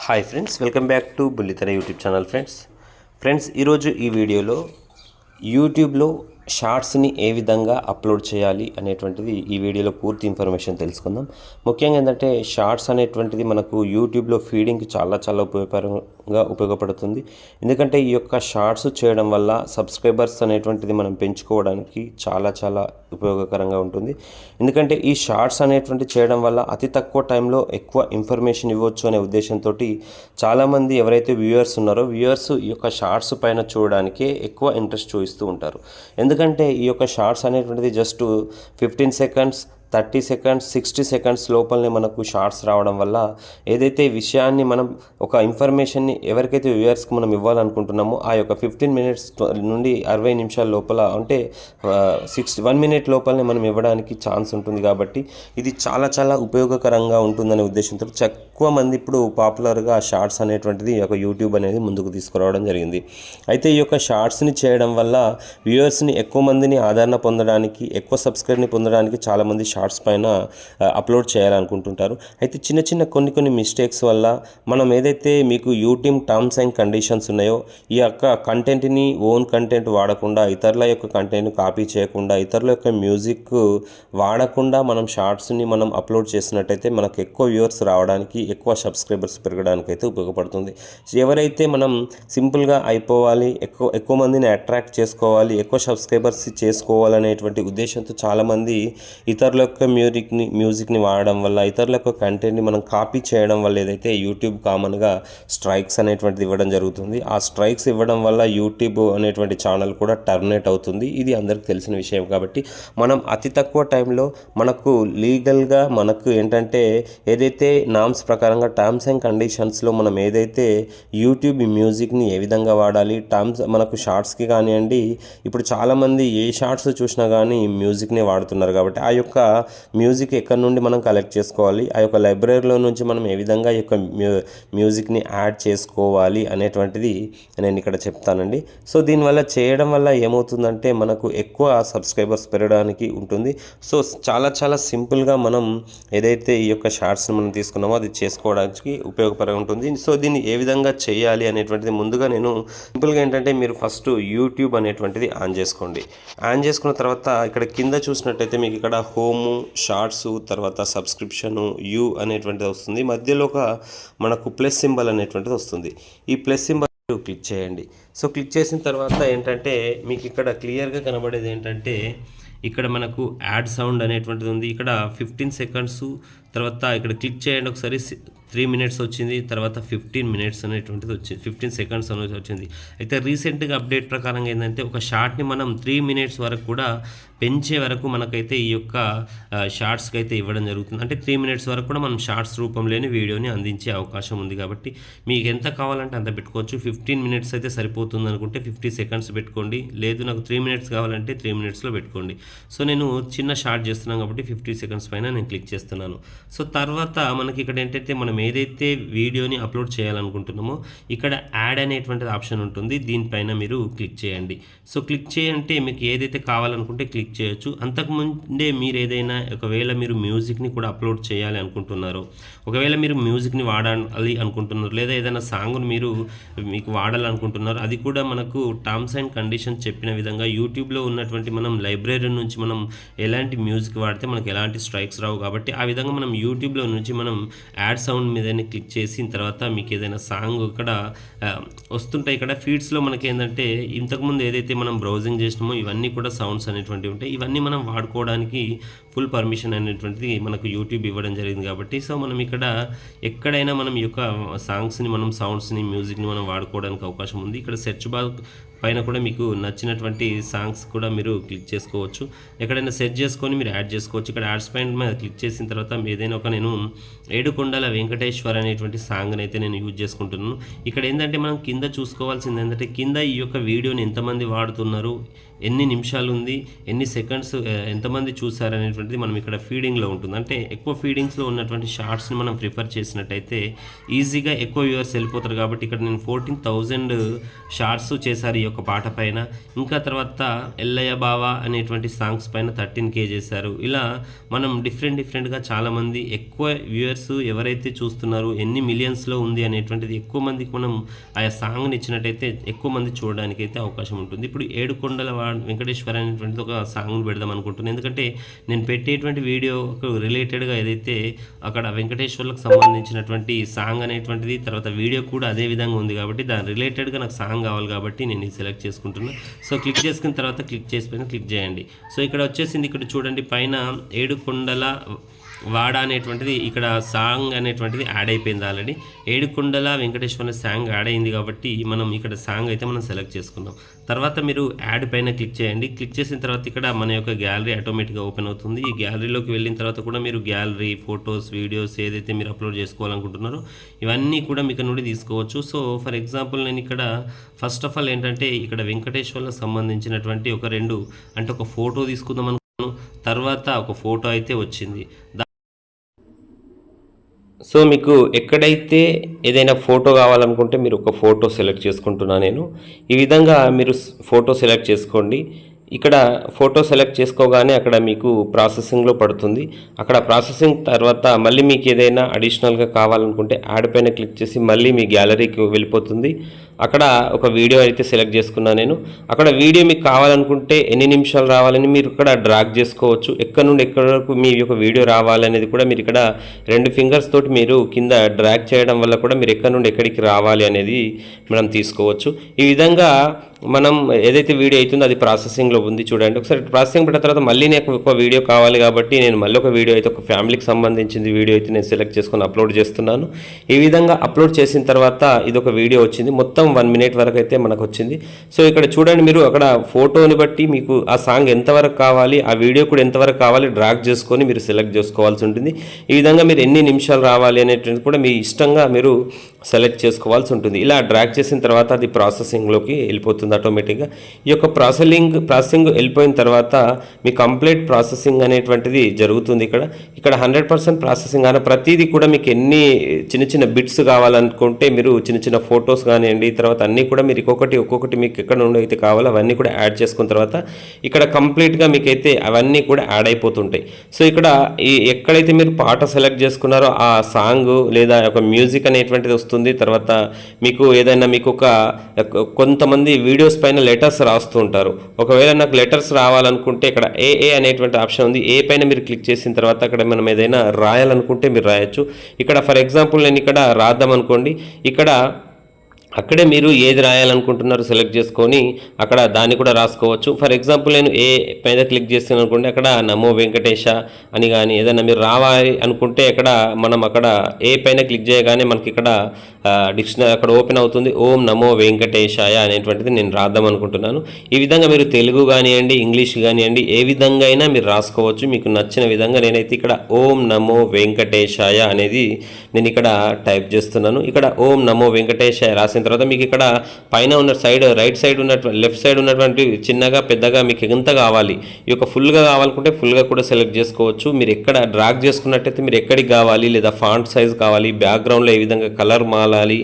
Hi friends, welcome back to బుల్లితెర YouTube channel. Friends ఈరోజు ఈ వీడియోలో యూట్యూబ్లో షార్ట్స్ని ఏ విధంగా అప్లోడ్ చేయాలి అనేటువంటిది ఈ వీడియోలో పూర్తి ఇన్ఫర్మేషన్ తెలుసుకుందాం. ముఖ్యంగా ఏంటంటే షార్ట్స్ అనేటువంటిది మనకు యూట్యూబ్లో ఫీడింగ్కి చాలా ఉపయోగపడుతుంది. ఎందుకంటే ఈ యొక్క షార్ట్స్ చేయడం వల్ల సబ్స్క్రైబర్స్ అనేటువంటిది మనం పెంచుకోవడానికి చాలా ఉపయోగకరంగా ఉంటుంది. ఎందుకంటే ఈ షార్ట్స్ అనేటువంటి చేయడం వల్ల అతి తక్కువ టైంలో ఎక్కువ ఇన్ఫర్మేషన్ ఇవ్వచ్చు అనే ఉద్దేశంతో చాలామంది ఎవరైతే వ్యూవర్స్ ఉన్నారో వ్యూవర్స్ ఈ యొక్క షార్ట్స్ పైన చూడడానికే ఎక్కువ ఇంట్రెస్ట్ చూపిస్తూ ఉంటారు. ఎందుకంటే ఈ యొక్క షార్ట్స్ అనేటువంటిది జస్ట్ 15 సెకండ్స్, 30 సెకండ్స్, 60 సెకండ్స్ లోపలనే మనకు షార్ట్స్ రావడం వల్ల ఏదైతే విషయాన్ని మనం ఒక ఇన్ఫర్మేషన్ని ఎవరికైతే వ్యూవర్స్కి మనం ఇవ్వాలనుకుంటున్నామో ఆ యొక్క 15 మినిట్స్ నుండి 60 నిమిషాల లోపల అంటే 1 మినిట్ లోపలనే మనం ఇవ్వడానికి ఛాన్స్ ఉంటుంది. కాబట్టి ఇది చాలా ఉపయోగకరంగా ఉంటుందనే ఉద్దేశంతో ఎక్కువ మంది ఇప్పుడు పాపులర్గా షార్ట్స్ అనేటువంటిది ఈ యొక్క యూట్యూబ్ అనేది ముందుకు తీసుకురావడం జరిగింది. అయితే ఈ యొక్క షార్ట్స్ని చేయడం వల్ల వ్యూవర్స్ని ఎక్కువ మందిని ఆదరణ పొందడానికి, ఎక్కువ సబ్స్క్రైబ్ని పొందడానికి చాలామంది షార్ట్స్ పైన అప్లోడ్ చేయాలనుకుంటుంటారు. అయితే చిన్న కొన్ని మిస్టేక్స్ వల్ల మనం ఏదైతే మీకు యూట్యూబ్ టర్మ్స్ అండ్ కండిషన్స్ ఉన్నాయో ఈ యొక్క కంటెంట్ని ఓన్ కంటెంట్ వాడకుండా, ఇతరుల యొక్క కంటెంట్ని కాపీ చేయకుండా, ఇతరుల యొక్క మ్యూజిక్ వాడకుండా మనం షార్ట్స్ని మనం అప్లోడ్ చేసినట్టయితే మనకు ఎక్కువ వ్యూవర్స్ రావడానికి, ఎక్కువ సబ్స్క్రైబర్స్ పెరగడానికి అయితే ఉపయోగపడుతుంది. ఎవరైతే మనం సింపుల్గా అయిపోవాలి, ఎక్కువ మందిని అట్రాక్ట్ చేసుకోవాలి, ఎక్కువ సబ్స్క్రైబర్స్ చేసుకోవాలనేటువంటి ఉద్దేశంతో చాలామంది ఇతరుల యొక్క మ్యూజిక్ని వాడడం వల్ల, ఇతరుల యొక్క కంటెంట్ని మనం కాపీ చేయడం వల్ల ఏదైతే యూట్యూబ్ కామన్గా స్ట్రైక్స్ అనేటువంటిది ఇవ్వడం జరుగుతుంది. ఆ స్ట్రైక్స్ ఇవ్వడం వల్ల యూట్యూబ్ అనేటువంటి ఛానల్ కూడా టర్మినేట్ అవుతుంది. ఇది అందరికీ తెలిసిన విషయం. కాబట్టి మనం అతి తక్కువ టైంలో మనకు లీగల్గా మనకు ఏంటంటే ఏదైతే నామ్స్ ప్రకారంగా టర్మ్స్ అండ్ కండిషన్స్లో మనం ఏదైతే యూట్యూబ్ మ్యూజిక్ని ఏ విధంగా వాడాలి, టర్మ్స్ మనకు షార్ట్స్కి కానివ్వండి, ఇప్పుడు చాలామంది ఏ షార్ట్స్ చూసినా కానీ మ్యూజిక్ని వాడుతున్నారు. కాబట్టి ఆ యొక్క మ్యూజిక్ ఎక్కడి నుండి మనం కలెక్ట్ చేసుకోవాలి, ఆ యొక్క లైబ్రరీలో నుంచి మనం ఏ విధంగా ఈ యొక్క మ్యూజిక్ని యాడ్ చేసుకోవాలి అనేటువంటిది నేను ఇక్కడ చెప్తానండి. సో దీనివల్ల చేయడం వల్ల ఏమవుతుందంటే మనకు ఎక్కువ సబ్స్క్రైబర్స్ పెరగడానికి ఉంటుంది. సో చాలా సింపుల్గా మనం ఏదైతే ఈ యొక్క షార్ట్స్ని మనం తీసుకున్నామో అది చేసుకోవడానికి ఉపయోగపడి ఉంటుంది. సో దీన్ని ఏ విధంగా చేయాలి అనేటువంటిది ముందుగా నేను సింపుల్గా ఏంటంటే మీరు ఫస్ట్ యూట్యూబ్ అనేటువంటిది ఆన్ చేసుకోండి. ఆన్ చేసుకున్న తర్వాత ఇక్కడ కింద చూసినట్టయితే మీకు ఇక్కడ హోము, షార్ట్స్, తర్వాత సబ్స్క్రిప్షను, యూ అనేటువంటిది వస్తుంది. మధ్యలో ఒక మనకు ప్లస్ సింబల్ అనేటువంటిది వస్తుంది. ఈ ప్లస్ సింబల్ క్లిక్ చేయండి. సో క్లిక్ చేసిన తర్వాత ఏంటంటే మీకు ఇక్కడ క్లియర్గా కనబడేది ఏంటంటే ఇక్కడ మనకు యాడ్ సౌండ్ అనేటువంటిది ఉంది. ఇక్కడ 15 సెకండ్స్ తర్వాత ఇక్కడ క్లిక్ చేయండి ఒకసారి. 3 మినిట్స్ వచ్చింది, తర్వాత 15 మినిట్స్ అనేటువంటిది వచ్చింది, 15 సెకండ్స్ అనేది వచ్చింది. అయితే రీసెంట్గా అప్డేట్ ప్రకారంగా ఏంటంటే ఒక షార్ట్ని మనం 3 మినిట్స్ వరకు కూడా పెంచే వరకు మనకైతే ఈ యొక్క షార్ట్స్కి అయితే ఇవ్వడం జరుగుతుంది. అంటే 3 మినిట్స్ వరకు కూడా మనం షార్ట్స్ రూపంలోని వీడియోని అందించే అవకాశం ఉంది. కాబట్టి మీకు ఎంత కావాలంటే అంత పెట్టుకోవచ్చు. 15 మినిట్స్ అయితే సరిపోతుంది అనుకుంటే 50 సెకండ్స్ పెట్టుకోండి. లేదు నాకు 3 మినిట్స్ కావాలంటే 3 మినిట్స్లో పెట్టుకోండి. సో నేను చిన్న షార్ట్ చేస్తున్నాను కాబట్టి 50 సెకండ్స్ పైన నేను క్లిక్ చేస్తున్నాను. సో తర్వాత మనకి ఇక్కడ ఏంటంటే మనం ఏదైతే వీడియోని అప్లోడ్ చేయాలనుకుంటున్నామో ఇక్కడ యాడ్ అనేటువంటిది ఆప్షన్ ఉంటుంది. దీనిపైన మీరు క్లిక్ చేయండి. సో క్లిక్ చేయంటే మీకు ఏదైతే కావాలనుకుంటే క్లిక్ చేయొచ్చు. అంతకుముందే మీరు ఏదైనా ఒకవేళ మీరు మ్యూజిక్ని కూడా అప్లోడ్ చేయాలి అనుకుంటున్నారు, ఒకవేళ మీరు మ్యూజిక్ని వాడాలి అనుకుంటున్నారు, లేదా ఏదైనా సాంగ్ను మీకు వాడాలనుకుంటున్నారు, అది కూడా మనకు టర్మ్స్ అండ్ కండిషన్స్ చెప్పిన విధంగా యూట్యూబ్లో ఉన్నటువంటి మనం లైబ్రరీ నుంచి మనం ఎలాంటి మ్యూజిక్ వాడితే మనకు ఎలాంటి స్ట్రైక్స్ రావు. కాబట్టి ఆ విధంగా మనం యూట్యూబ్లో నుంచి మనం యాడ్ సౌండ్ మీదనే క్లిక్ చేసిన తర్వాత మీకు ఏదైనా సాంగ్ ఇక్కడ వస్తుంటాయి. ఇక్కడ ఫీడ్స్లో మనకి ఏంటంటే ఇంతకుముందు ఏదైతే మనం బ్రౌజింగ్ చేసినామో ఇవన్నీ కూడా సౌండ్స్ అనేటువంటివి ఉంటాయి. ఇవన్నీ మనం వాడుకోవడానికి ఫుల్ పర్మిషన్ అనేటువంటిది మనకు యూట్యూబ్ ఇవ్వడం జరిగింది. కాబట్టి సో మనం ఇక్కడ ఎక్కడైనా మనం ఈ యొక్క సాంగ్స్ని, మనం సౌండ్స్ని, మ్యూజిక్ని మనం వాడుకోవడానికి అవకాశం ఉంది. ఇక్కడ సెర్చ్ బార్ పైన కూడా మీకు నచ్చినటువంటి సాంగ్స్ కూడా మీరు క్లిక్ చేసుకోవచ్చు. ఎక్కడైనా సెర్చ్ చేసుకొని మీరు యాడ్ చేసుకోవచ్చు. ఇక్కడ యాడ్స్ పైన మీద క్లిక్ చేసిన తర్వాత ఏదైనా ఒక నేను ఏడుకొండల వెంకటేశ్వర్ అనేటువంటి సాంగ్ని అయితే నేను యూజ్ చేసుకుంటున్నాను. ఇక్కడ ఏంటంటే మనం కింద చూసుకోవాల్సింది ఏంటంటే కింద ఈ యొక్క వీడియోని ఎంతమంది వాడుతున్నారు, ఎన్ని నిమిషాలు ఉంది, ఎన్ని సెకండ్స్, ఎంతమంది చూసారు అనేటువంటిది మనం ఇక్కడ ఫీడింగ్లో ఉంటుంది. అంటే ఎక్కువ ఫీడింగ్స్లో ఉన్నటువంటి షార్ట్స్ని మనం ప్రిఫర్ చేసినట్టయితే ఈజీగా ఎక్కువ వ్యూవర్స్ వెళ్ళిపోతారు. కాబట్టి ఇక్కడ నేను 14,000 షార్ట్స్ చేశారు ఈ ఒక పాట పైన, ఇంకా తర్వాత ఎల్లయ్య బావ అనేటువంటి సాంగ్స్ పైన 13K చేశారు. ఇలా మనం డిఫరెంట్గా చాలామంది ఎక్కువ వ్యూయర్స్ ఎవరైతే చూస్తున్నారు, ఎన్ని మిలియన్స్లో ఉంది అనేటువంటిది ఎక్కువ మందికి మనం ఆయా సాంగ్ని ఇచ్చినట్టయితే ఎక్కువ మంది చూడడానికి అయితే అవకాశం ఉంటుంది. ఇప్పుడు ఏడుకొండల వెంకటేశ్వర అనేటువంటిది ఒక సాంగ్ని పెడదాం అనుకుంటున్నాను. ఎందుకంటే నేను పెట్టేటువంటి వీడియోకు రిలేటెడ్గా ఏదైతే అక్కడ వెంకటేశ్వర్లకు సంబంధించినటువంటి సాంగ్ అనేటువంటిది, తర్వాత వీడియో కూడా అదే విధంగా ఉంది కాబట్టి దాని రిలేటెడ్గా నాకు సాంగ్ కావాలి కాబట్టి నేను ఇది సెలెక్ట్ చేసుకుంటున్నాను. సో క్లిక్ చేసుకున్న తర్వాత క్లిక్ చేయండి. సో ఇక్కడ వచ్చేసింది, ఇక్కడ చూడండి పైన ఏడుకొండల వాడ అనేటువంటిది ఇక్కడ సాంగ్ అనేటువంటిది యాడ్ అయిపోయింది ఆల్రెడీ. ఏడుకొండల వెంకటేశ్వర సాంగ్ యాడ్ అయింది కాబట్టి మనం ఇక్కడ సాంగ్ అయితే మనం సెలెక్ట్ చేసుకున్నాం. తర్వాత మీరు యాడ్ పైన క్లిక్ చేయండి. క్లిక్ చేసిన తర్వాత ఇక్కడ మన యొక్క గ్యాలరీ ఆటోమేటిక్గా ఓపెన్ అవుతుంది. ఈ గ్యాలరీలోకి వెళ్ళిన తర్వాత కూడా మీరు గ్యాలరీ, ఫొటోస్, వీడియోస్ ఏదైతే మీరు అప్లోడ్ చేసుకోవాలనుకుంటున్నారో ఇవన్నీ కూడా మీకు నుండి తీసుకోవచ్చు. సో ఫర్ ఎగ్జాంపుల్ నేను ఇక్కడ ఫస్ట్ ఆఫ్ ఆల్ ఏంటంటే ఇక్కడ వెంకటేశ్వర్లకు సంబంధించినటువంటి ఒక 2 అంటే ఒక ఫోటో తీసుకుందాం అనుకున్నాను. తర్వాత ఒక ఫోటో అయితే వచ్చింది. సో మీకు ఎక్కడైతే ఏదైనా ఫోటో కావాలనుకుంటే మీరు ఒక ఫోటో సెలెక్ట్ చేసుకుంటున్నాను నేను. ఈ విధంగా మీరు ఫోటో సెలెక్ట్ చేసుకోండి. ఇక్కడ ఫోటో సెలెక్ట్ చేసుకోగానే అక్కడ మీకు ప్రాసెసింగ్లో పడుతుంది. అక్కడ ప్రాసెసింగ్ తర్వాత మళ్ళీ మీకు ఏదైనా అడిషనల్గా కావాలనుకుంటే యాడ్ పైన క్లిక్ చేసి మళ్ళీ మీ గ్యాలరీకి వెళ్ళిపోతుంది. అక్కడ ఒక వీడియో అయితే సెలెక్ట్ చేసుకున్నాను నేను. అక్కడ వీడియో మీకు కావాలనుకుంటే ఎన్ని నిమిషాలు రావాలని మీరు ఇక్కడ డ్రాగ్ చేసుకోవచ్చు. ఎక్కడి నుండి ఎక్కడి వరకు మీ యొక్క వీడియో రావాలనేది కూడా మీరు ఇక్కడ 2 ఫింగర్స్ తోటి మీరు కింద డ్రాగ్ చేయడం వల్ల కూడా మీరు ఎక్కడి నుండి ఎక్కడికి రావాలి అనేది మనం తీసుకోవచ్చు. ఈ విధంగా మనం ఏదైతే వీడియో అవుతుందో అది ప్రాసెసింగ్లో ఉంది చూడండి. ఒకసారి ప్రాసెసింగ్ పెట్టిన తర్వాత మళ్ళీ నాకు ఒక వీడియో కావాలి కాబట్టి నేను మళ్ళీ ఒక వీడియో అయితే ఒక ఫ్యామిలీకి సంబంధించింది వీడియో అయితే నేను సెలెక్ట్ చేసుకొని అప్లోడ్ చేస్తున్నాను. ఈ విధంగా అప్లోడ్ చేసిన తర్వాత ఇది ఒక వీడియో వచ్చింది. మొత్తం 1 మినిట్ వరకు అయితే మనకు వచ్చింది. సో ఇక్కడ చూడండి, మీరు అక్కడ ఫోటోని బట్టి మీకు ఆ సాంగ్ ఎంతవరకు కావాలి, ఆ వీడియో కూడా ఎంతవరకు కావాలి డ్రాగ్ చేసుకొని మీరు సెలెక్ట్ చేసుకోవాల్సి ఉంటుంది. ఈ విధంగా మీరు ఎన్ని నిమిషాలు రావాలి అనేటువంటిది కూడా మీ ఇష్టంగా మీరు సెలెక్ట్ చేసుకోవాల్సి ఉంటుంది. ఇలా డ్రాగ్ చేసిన తర్వాత అది ప్రాసెసింగ్లోకి వెళ్ళిపోతుంది ఆటోమేటిక్గా. ఈ యొక్క ప్రాసెసింగ్ వెళ్ళిపోయిన తర్వాత మీ కంప్లీట్ ప్రాసెసింగ్ అనేటువంటిది జరుగుతుంది. ఇక్కడ 100% ప్రాసెసింగ్ అనే ప్రతిదీ కూడా మీకు ఎన్ని చిన్న బిట్స్ కావాలనుకుంటే మీరు చిన్న ఫొటోస్ కానివ్వండి, తర్వాత అన్నీ కూడా మీరు ఒక్కొక్కటి మీకు ఎక్కడ నుండి అయితే కావాలో అవన్నీ కూడా యాడ్ చేసుకున్న తర్వాత ఇక్కడ కంప్లీట్గా మీకైతే అవన్నీ కూడా యాడ్ అయిపోతుంటాయి. సో ఇక్కడ ఎక్కడైతే మీరు పాట సెలెక్ట్ చేసుకున్నారో ఆ సాంగ్ లేదా ఒక మ్యూజిక్ అనేటువంటిది వస్తుంది. తర్వాత మీకు ఏదైనా మీకు కొంతమంది వీడియోస్ పైన లెటర్స్ రాస్తూ ఉంటారు. ఒకవేళ నాకు లెటర్స్ రావాలనుకుంటే ఇక్కడ ఏ అనేటువంటి ఆప్షన్ ఉంది. ఏ పైన మీరు క్లిక్ చేసిన తర్వాత అక్కడ మనం ఏదైనా రాయాలనుకుంటే మీరు రాయొచ్చు. ఇక్కడ ఫర్ ఎగ్జాంపుల్ నేను ఇక్కడ రాద్దాం అనుకోండి. ఇక్కడ అక్కడే మీరు ఏది రాయాలనుకుంటున్నారో సెలెక్ట్ చేసుకొని అక్కడ దాన్ని కూడా రాసుకోవచ్చు. ఫర్ ఎగ్జాంపుల్ నేను ఏ పైన క్లిక్ చేస్తాను అనుకోండి, అక్కడ నమో వెంకటేశ అని కానీ ఏదైనా మీరు రావాలి అనుకుంటే మనం అక్కడ ఏ పైన క్లిక్ చేయగానే మనకి ఇక్కడ డిక్షనరీ అక్కడ ఓపెన్ అవుతుంది. ఓం నమో వెంకటేశాయ అనేటువంటిది నేను రాద్దాం అనుకుంటున్నాను. ఈ విధంగా మీరు తెలుగు కానివ్వండి, ఇంగ్లీష్ కానివ్వండి, ఏ విధంగా అయినా మీరు రాసుకోవచ్చు మీకు నచ్చిన విధంగా. నేనైతే ఇక్కడ ఓం నమో వెంకటేశాయ అనేది నేను ఇక్కడ టైప్ చేస్తున్నాను. ఇక్కడ ఓం నమో వెంకటేశాయ రాసిన తర్వాత మీకు ఇక్కడ పైన ఉన్న సైడ్ రైట్ సైడ్ ఉన్నటువంటి లెఫ్ట్ సైడ్ ఉన్నటువంటి చిన్నగా పెద్దగా మీకు ఎంత కావాలి, ఈ యొక్క ఫుల్గా కావాలనుకుంటే ఫుల్గా కూడా సెలెక్ట్ చేసుకోవచ్చు. మీరు ఎక్కడ డ్రాగ్ చేసుకున్నట్టయితే మీరు ఎక్కడికి కావాలి, లేదా ఫాంట్ సైజ్ కావాలి, బ్యాక్గ్రౌండ్లో ఏ విధంగా కలర్ మారాలి,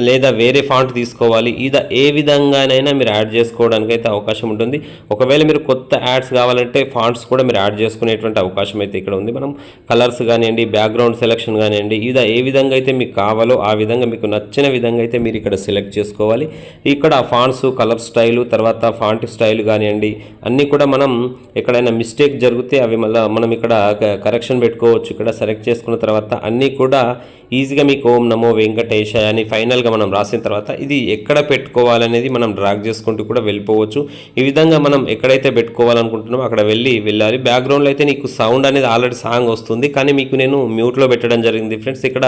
లేదా వేరే ఫాంట్ తీసుకోవాలి, ఇది ఏ విధంగానైనా మీరు యాడ్ చేసుకోవడానికి అయితే అవకాశం ఉంటుంది. ఒకవేళ మీరు కొత్త యాడ్స్ కావాలంటే ఫాంట్స్ కూడా మీరు యాడ్ చేసుకునేటువంటి అవకాశం అయితే ఇక్కడ ఉంది. మనం కలర్స్ కానివ్వండి, బ్యాక్గ్రౌండ్ సెలెక్షన్ కానివ్వండి, ఇది ఏ విధంగా అయితే మీకు కావాలో ఆ విధంగా మీకు నచ్చిన విధంగా అయితే మీరు ఇక్కడ సెలెక్ట్ చేసుకోవాలి. ఇక్కడ ఫాంట్స్, కలర్ స్టైలు, తర్వాత ఫాంట్ స్టైల్ కానివ్వండి అన్నీ కూడా మనం ఎక్కడైనా మిస్టేక్ జరిగితే అవి మళ్ళీ మనం ఇక్కడ కరెక్షన్ పెట్టుకోవచ్చు. ఇక్కడ సెలెక్ట్ చేసుకున్న తర్వాత అన్నీ కూడా ఈజీగా మీకు ఓం నమో వెంకటేశాయ అని ఫైనల్గా మనం రాసిన తర్వాత ఇది ఎక్కడ పెట్టుకోవాలనేది మనం డ్రాగ్ చేసుకుంటూ కూడా వెళ్ళిపోవచ్చు. ఈ విధంగా మనం ఎక్కడైతే పెట్టుకోవాలనుకుంటున్నామో అక్కడ వెళ్ళాలి. బ్యాక్గ్రౌండ్లో అయితే నీకు సౌండ్ అనేది ఆల్రెడీ సాంగ్ వస్తుంది, కానీ మీకు నేను మ్యూట్లో పెట్టడం జరిగింది ఫ్రెండ్స్. ఇక్కడ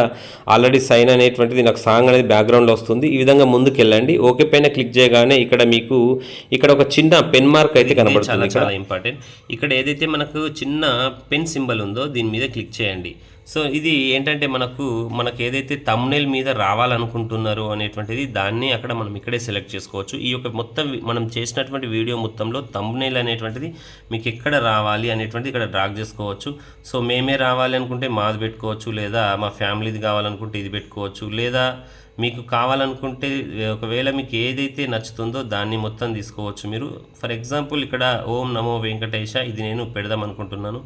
ఆల్రెడీ సైన్ అనేటువంటిది నాకు సాంగ్ అనేది బ్యాక్గ్రౌండ్లో వస్తుంది. ఈ విధంగా ముందుకు వెళ్ళండి. ఓకే పైన క్లిక్ చేయగానే ఇక్కడ మీకు ఇక్కడ ఒక చిన్న పెన్ మార్క్ అయితే కనబడుతుంది. చాలా ఇంపార్టెంట్. ఇక్కడ ఏదైతే మనకు చిన్న పెన్ సింబల్ ఉందో దీని మీద క్లిక్ చేయండి. సో ఇది ఏంటంటే మనకు ఏదైతే థంబ్నెయిల్ మీద రావాలనుకుంటున్నారో అనేటువంటిది దాన్ని అక్కడ మనం ఇక్కడే సెలెక్ట్ చేసుకోవచ్చు. ఈ యొక్క మొత్తం మనం చేసినటువంటి వీడియో మొత్తంలో థంబ్నెయిల్ అనేటువంటిది మీకు ఎక్కడ రావాలి అనేటువంటిది ఇక్కడ డ్రాగ్ చేసుకోవచ్చు. సో మేమే రావాలి అనుకుంటే మాది పెట్టుకోవచ్చు, లేదా మా ఫ్యామిలీది కావాలనుకుంటే ఇది పెట్టుకోవచ్చు, లేదా మీకు కావాలనుకుంటే ఒకవేళ మీకు ఏదైతే నచ్చుతుందో దాన్ని మొత్తం తీసుకోవచ్చు మీరు. ఫర్ ఎగ్జాంపుల్ ఇక్కడ ఓం నమో వెంకటేశ ఇది నేను పెడదాం అనుకుంటున్నాను.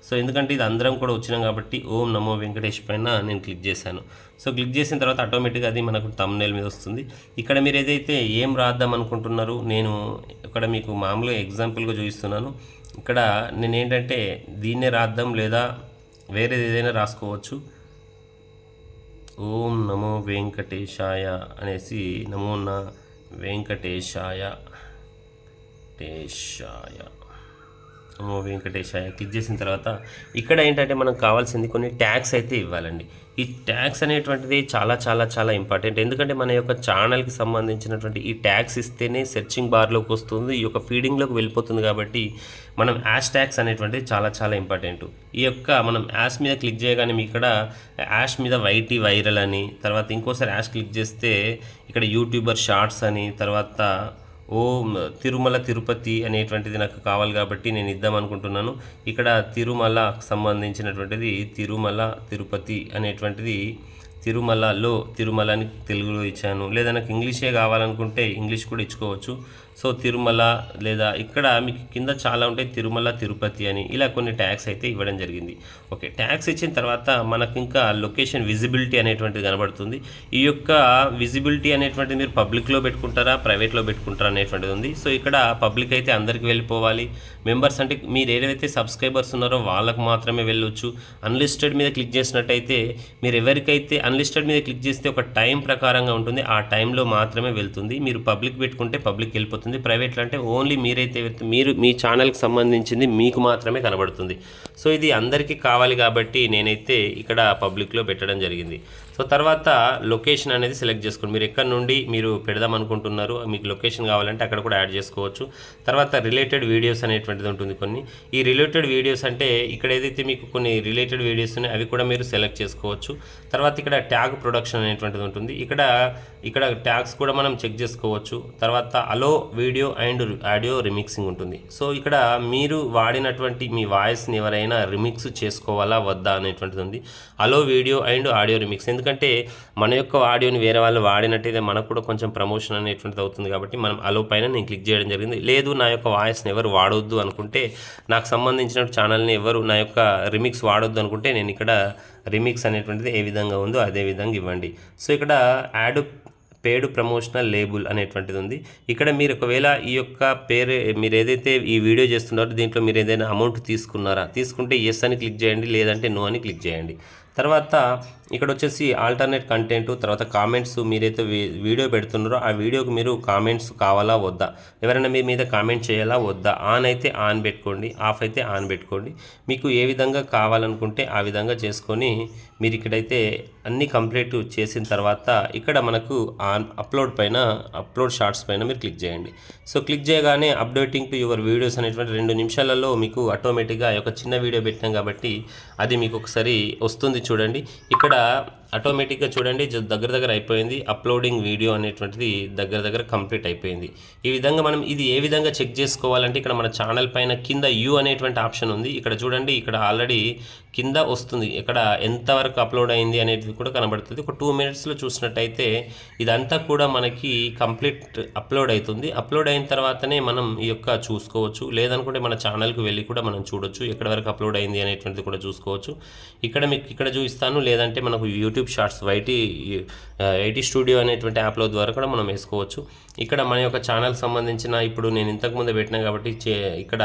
సో ఎందుకంటే ఇది అందరం కూడా వచ్చినాం కాబట్టి ఓం నమో వెంకటేష్ పైన నేను క్లిక్ చేశాను. సో క్లిక్ చేసిన తర్వాత ఆటోమేటిక్గా అది మనకు థంబ్నెయిల్ మీద వస్తుంది. ఇక్కడ మీరు ఏదైతే ఏం రాద్దాం అనుకుంటున్నారు నేను ఇక్కడ మీకు మామూలుగా ఎగ్జాంపుల్గా చూపిస్తున్నాను. ఇక్కడ నేను ఏంటంటే దీన్నే రాద్దాం, లేదా వేరేది ఏదైనా రాసుకోవచ్చు. ఓం నమో వెంకటేశాయ అనేసి నమో వెంకటేశాయ నమో వెంకటేశాయ క్లిక్ చేసిన తర్వాత ఇక్కడ ఏంటంటే మనకు కావాల్సింది కొన్ని ట్యాగ్స్ అయితే ఇవ్వాలండి. ఈ ట్యాగ్స్ అనేటువంటిది చాలా చాలా చాలా ఇంపార్టెంట్. ఎందుకంటే మన యొక్క ఛానల్కి సంబంధించినటువంటి ఈ ట్యాగ్స్ ఇస్తేనే సెర్చింగ్ బార్లోకి వస్తుంది, ఈ యొక్క ఫీడింగ్లోకి వెళ్ళిపోతుంది. కాబట్టి మనం యాష్ ట్యాగ్స్ అనేటువంటిది చాలా చాలా ఇంపార్టెంట్. ఈ యొక్క మనం యాష్ మీద క్లిక్ చేయగానే మీకు ఇక్కడ యాష్ మీద వైటీ వైరల్ అని, తర్వాత ఇంకోసారి యాష్ క్లిక్ చేస్తే ఇక్కడ యూట్యూబర్ షార్ట్స్ అని, తర్వాత ఓం తిరుమల తిరుపతి అనేటువంటిది నాకు కావాలి కాబట్టి నేను ఇద్దాం అనుకుంటున్నాను. ఇక్కడ తిరుమలకు సంబంధించినటువంటిది తిరుమల తిరుపతి అనేటువంటిది తిరుమల అని తెలుగులో ఇచ్చాను. లేదా నాకు ఇంగ్లీషే కావాలనుకుంటే ఇంగ్లీష్ కూడా ఇచ్చుకోవచ్చు. సో తిరుమల, లేదా ఇక్కడ మీకు కింద చాలా ఉంటాయి తిరుమల తిరుపతి అని, ఇలా కొన్ని ట్యాగ్స్ అయితే ఇవ్వడం జరిగింది. ఓకే, ట్యాగ్స్ ఇచ్చిన తర్వాత మనకు ఇంకా లొకేషన్ విజిబిలిటీ అనేటువంటిది కనబడుతుంది. ఈ యొక్క విజిబిలిటీ అనేటువంటిది మీరు పబ్లిక్లో పెట్టుకుంటారా ప్రైవేట్లో పెట్టుకుంటారా అనేటువంటిది ఉంది. సో ఇక్కడ పబ్లిక్ అయితే అందరికీ వెళ్ళిపోవాలి. మెంబర్స్ అంటే మీరు ఏదైతే సబ్స్క్రైబర్స్ ఉన్నారో వాళ్ళకు మాత్రమే వెళ్ళొచ్చు. అన్లిస్టెడ్ మీద క్లిక్ చేసినట్టయితే మీరు ఎవరికైతే అన్లిస్టెడ్ మీద క్లిక్ చేస్తే ఒక టైం ప్రకారంగా ఉంటుంది, ఆ టైంలో మాత్రమే వెళ్తుంది. మీరు పబ్లిక్ పెట్టుకుంటే పబ్లిక్ వెళ్ళిపోతుంది. ప్రైవేట్లో అంటే ఓన్లీ మీరు మీ ఛానల్కి సంబంధించింది మీకు మాత్రమే కనబడుతుంది. సో ఇది అందరికీ కావాలి కాబట్టి నేనైతే ఇక్కడ పబ్లిక్లో పెట్టడం జరిగింది. సో తర్వాత లొకేషన్ అనేది సెలెక్ట్ చేసుకోండి. మీరు ఎక్కడి నుండి మీరు పెడదాం అనుకుంటున్నారు, మీకు లొకేషన్ కావాలంటే అక్కడ కూడా యాడ్ చేసుకోవచ్చు. తర్వాత రిలేటెడ్ వీడియోస్ అనేటువంటిది ఉంటుంది కొన్ని. ఈ రిలేటెడ్ వీడియోస్ అంటే ఇక్కడ ఏదైతే మీకు కొన్ని రిలేటెడ్ వీడియోస్ ఉన్నాయి అవి కూడా మీరు సెలెక్ట్ చేసుకోవచ్చు. తర్వాత ఇక్కడ ట్యాగ్ ప్రొడక్షన్ అనేటువంటిది ఉంటుంది. ఇక్కడ ట్యాగ్స్ కూడా మనం చెక్ చేసుకోవచ్చు. తర్వాత అలో వీడియో అండ్ ఆడియో రిమిక్సింగ్ ఉంటుంది. సో ఇక్కడ మీరు వాడినటువంటి మీ వాయిస్ని ఎవరైనా రిమిక్స్ చేసుకోవాలా వద్దా అనేటువంటిది ఉంది. అలో వీడియో అండ్ ఆడియో రిమిక్స్, ఎందుకంటే మన యొక్క ఆడియోని వేరే వాళ్ళు వాడినట్టయితే మనకు కూడా కొంచెం ప్రమోషన్ అనేటువంటిది అవుతుంది. కాబట్టి మనం అలో పైన నేను క్లిక్ చేయడం జరిగింది. లేదు నా యొక్క వాయిస్ని ఎవరు వాడొద్దు అనుకుంటే, నాకు సంబంధించిన ఛానల్ని ఎవరు నా యొక్క రిమిక్స్ వాడొద్దు అనుకుంటే నేను ఇక్కడ రిమిక్స్ అనేటువంటిది ఏ విధంగా ఉందో అదే విధంగా ఇవ్వండి. సో ఇక్కడ యాడ్ పేడ్ ప్రమోషనల్ లేబుల్ అనేటువంటిది ఉంది. ఇక్కడ మీరు ఒకవేళ ఈ యొక్క పేరు మీరు ఏదైతే ఈ వీడియో చేస్తున్నారో దీంట్లో మీరు ఏదైనా అమౌంట్ తీసుకుంటే ఎస్ అని క్లిక్ చేయండి, లేదంటే నో అని క్లిక్ చేయండి. తర్వాత ఇక్కడ వచ్చేసి ఆల్టర్నేట్ కంటెంట్, తర్వాత కామెంట్స్. మీరైతే వీడియో పెడుతున్నారో ఆ వీడియోకి మీరు కామెంట్స్ కావాలా వద్దా, ఎవరైనా మీ మీద కామెంట్ చేయాలా వద్దా, ఆన్ అయితే ఆన్ పెట్టుకోండి, ఆఫ్ అయితే ఆన్ పెట్టుకోండి. మీకు ఏ విధంగా కావాలనుకుంటే ఆ విధంగా చేసుకొని మీరు ఇక్కడైతే అన్నీ కంప్లీట్ చేసిన తర్వాత ఇక్కడ మనకు అప్లోడ్ షార్ట్స్ పైన మీరు క్లిక్ చేయండి. సో క్లిక్ చేయగానే అప్డేటింగ్ టు యువర్ వీడియోస్ అనేటువంటి 2 నిమిషాలలో మీకు ఆటోమేటిక్గా ఒక చిన్న వీడియో పెట్టాం కాబట్టి అది మీకు ఒకసారి వస్తుంది చూడండి. ఇక్కడ ఆటోమేటిక్గా చూడండి దగ్గర అయిపోయింది. అప్లోడింగ్ వీడియో అనేటువంటిది దగ్గర కంప్లీట్ అయిపోయింది. ఈ విధంగా మనం ఇది ఏ విధంగా చెక్ చేసుకోవాలంటే ఇక్కడ మన ఛానల్ పైన కింద యూ అనేటువంటి ఆప్షన్ ఉంది. ఇక్కడ చూడండి, ఇక్కడ ఆల్రెడీ కింద వస్తుంది ఇక్కడ ఎంతవరకు అప్లోడ్ అయింది అనేది కూడా కనబడుతుంది. ఒక 2 మినిట్స్లో చూసినట్టయితే ఇదంతా కూడా మనకి కంప్లీట్ అప్లోడ్ అవుతుంది. అప్లోడ్ అయిన తర్వాతనే మనం ఈ యొక్క చూసుకోవచ్చు. లేదనుకుంటే మన ఛానల్కి వెళ్ళి కూడా మనం చూడొచ్చు ఎక్కడి వరకు అప్లోడ్ అయింది అనేటువంటిది కూడా చూసుకోవచ్చు. ఇక్కడ చూపిస్తాను, లేదంటే మనకు యూట్యూబ్ షార్ట్స్ ఐటీ స్టూడియో అనేటువంటి యాప్లో ద్వారా కూడా మనం వేసుకోవచ్చు. ఇక్కడ మన యొక్క ఛానల్కి సంబంధించిన ఇప్పుడు నేను ఇంతకుముందు పెట్టినా కాబట్టి ఇక్కడ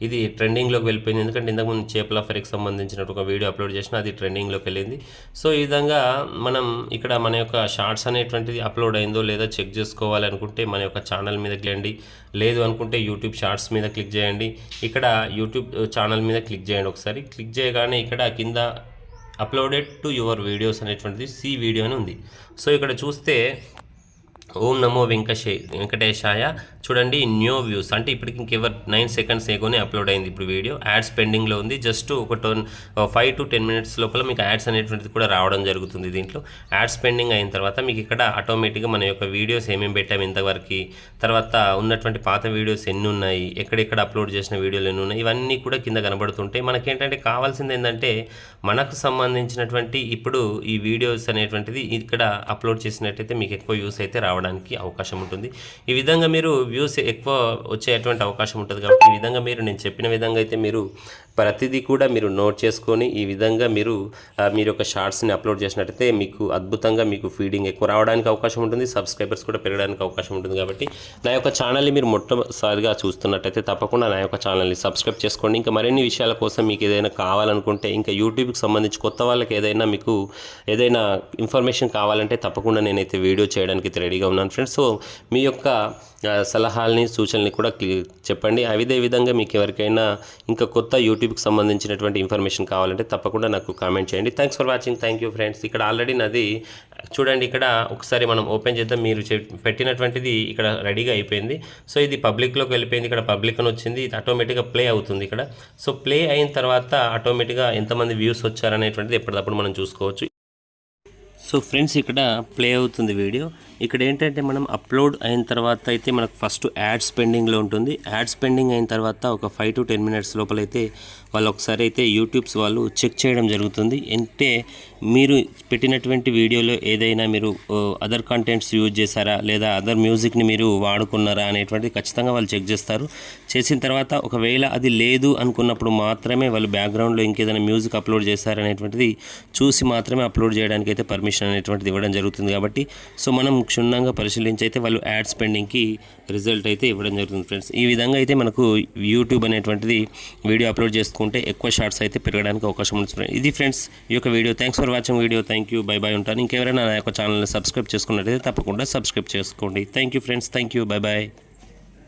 ఇది ట్రెండింగ్లోకి వెళ్ళిపోయింది. ఎందుకంటే ఇంతకుముందు చేపల ఫెరీకి సంబంధించిన ఒక వీడియో అప్లోడ్ చేసిన అది ట్రెండింగ్లోకి వెళ్ళింది. సో ఈ విధంగా మనం ఇక్కడ మన యొక్క షార్ట్స్ అనేటువంటిది అప్లోడ్ అయిందో లేదో చెక్ చేసుకోవాలనుకుంటే మన యొక్క ఛానల్ మీద క్లిక్, లేదు అనుకుంటే యూట్యూబ్ షార్ట్స్ మీద క్లిక్ చేయండి. ఇక్కడ యూట్యూబ్ ఛానల్ మీద క్లిక్ చేయండి. ఒకసారి క్లిక్ చేయగానే ఇక్కడ కింద అప్లోడెడ్ టు యువర్ వీడియోస్ అనేటువంటిది సి వీడియో అని ఉంది. సో ఇక్కడ చూస్తే ఓం నమో వెంకటేశాయ. చూడండి న్యూ వ్యూస్ అంటే ఇప్పటికి ఇంకెవర్ 9 సెకండ్స్ ఏగోనే అప్లోడ్ అయింది ఇప్పుడు వీడియో. యాడ్స్ పెండింగ్లో ఉంది. జస్ట్ ఒక 5 to 10 minutes లోపల మీకు యాడ్స్ అనేటువంటిది కూడా రావడం జరుగుతుంది. దీంట్లో యాడ్స్ పెండింగ్ అయిన తర్వాత మీకు ఇక్కడ ఆటోమేటిక్గా మన యొక్క వీడియోస్ ఏమేమి పెట్టాము ఇంతవరకు, తర్వాత ఉన్నటువంటి పాత వీడియోస్ ఎన్ని ఉన్నాయి, ఎక్కడెక్కడ అప్లోడ్ చేసిన వీడియోలు ఎన్ని ఉన్నాయి, ఇవన్నీ కూడా కింద కనబడుతుంటాయి. మనకేంటంటే కావాల్సింది ఏంటంటే మనకు సంబంధించినటువంటి ఇప్పుడు ఈ వీడియోస్ అనేటువంటిది ఇక్కడ అప్లోడ్ చేసినట్టయితే మీకు ఎక్కువ యూస్ అయితే రావడానికి అవకాశం ఉంటుంది. ఈ విధంగా మీరు వ్యూస్ ఎక్కువ వచ్చేటువంటి అవకాశం ఉంటుంది. కాబట్టి ఈ విధంగా మీరు నేను చెప్పిన విధంగా అయితే మీరు ప్రతిదీ కూడా మీరు నోట్ చేసుకొని ఈ విధంగా మీరు యొక్క షార్ట్స్ని అప్లోడ్ చేసినట్టయితే మీకు అద్భుతంగా మీకు ఫీడింగ్ ఎక్కువ రావడానికి అవకాశం ఉంటుంది, సబ్స్క్రైబర్స్ కూడా పెరగడానికి అవకాశం ఉంటుంది. కాబట్టి నా యొక్క ఛానల్ని మీరు మొట్టమొదటిసారిగా చూస్తున్నట్టయితే తప్పకుండా నా యొక్క ఛానల్ని సబ్స్క్రైబ్ చేసుకోండి. ఇంకా మరిన్ని విషయాల కోసం మీకు ఏదైనా కావాలనుకుంటే, ఇంకా యూట్యూబ్కి సంబంధించి కొత్త వాళ్ళకి ఏదైనా మీకు ఏదైనా ఇన్ఫర్మేషన్ కావాలంటే తప్పకుండా నేనైతే వీడియో చేయడానికి రెడీగా ఉన్నాను ఫ్రెండ్స్. సో మీ యొక్క సలహాలని సూచనల్ని కూడా చెప్పండి. అదే విధంగా మీకు ఎవరికైనా ఇంకా కొత్త యూట్యూబ్కి సంబంధించినటువంటి ఇన్ఫర్మేషన్ కావాలంటే తప్పకుండా నాకు కామెంట్ చేయండి. Thanks for watching. Thank you friends. ఇక్కడ ఆల్రెడీ నాది చూడండి, ఇక్కడ ఒకసారి మనం ఓపెన్ చేద్దాం. మీరు పెట్టినటువంటిది ఇక్కడ రెడీగా అయిపోయింది. సో ఇది పబ్లిక్లోకి వెళ్ళిపోయింది. ఇక్కడ పబ్లిక్ అని వచ్చింది. ఇది ఆటోమేటిక్గా ప్లే అవుతుంది ఇక్కడ. సో ప్లే అయిన తర్వాత ఆటోమేటిక్గా ఎంతమంది వ్యూస్ వచ్చారనేటువంటిది ఎప్పటికప్పుడు మనం చూసుకోవచ్చు. సో ఫ్రెండ్స్ ఇక్కడ ప్లే అవుతుంది వీడియో. ఇక్కడ ఏంటంటే మనం అప్లోడ్ అయిన తర్వాత అయితే మనకు ఫస్ట్ యాడ్స్ పెండింగ్లో ఉంటుంది. యాడ్స్ పెండింగ్ అయిన తర్వాత ఒక 5 to 10 minutes లోపలైతే వాళ్ళు ఒకసారి అయితే యూట్యూబ్స్ వాళ్ళు చెక్ చేయడం జరుగుతుంది. అంటే మీరు పెట్టినటువంటి వీడియోలో ఏదైనా మీరు అదర్ కంటెంట్స్ యూజ్ చేశారా లేదా అదర్ మ్యూజిక్ని మీరు వాడుకున్నారా అనేటువంటిది ఖచ్చితంగా వాళ్ళు చెక్ చేస్తారు. చేసిన తర్వాత ఒకవేళ అది లేదు అనుకున్నప్పుడు మాత్రమే వాళ్ళు బ్యాక్గ్రౌండ్లో ఇంకేదైనా మ్యూజిక్ అప్లోడ్ చేశారనేటువంటిది చూసి మాత్రమే అప్లోడ్ చేయడానికి అయితే పర్మిషన్ అనేటువంటిది ఇవ్వడం జరుగుతుంది. కాబట్టి సో మనం క్షుణ్ణంగా పరిశీలించి అయితే వాళ్ళు యాడ్స్ పెండింగ్కి రిజల్ట్ అయితే ఇవ్వడం జరుగుతుంది ఫ్రెండ్స్. ఈ విధంగా అయితే మనకు యూట్యూబ్ అనేటువంటిది వీడియో అప్లోడ్ చేసుకుంటే ఎక్కువ షార్ట్స్ అయితే పెరగడానికి అవకాశం ఉంటుంది. ఇది ఫ్రెండ్స్ ఈ యొక్క video. Thanks for watching video. Thank you. Bye bye ఉంటాను. ఇంకెవరైనా నా యొక్క ఛానల్ని సబ్స్క్రైబ్ చేసుకున్నట్లయితే తప్పకుండా సబ్స్క్రైబ్ చేసుకోండి. Thank you friends. Thank you. Bye bye.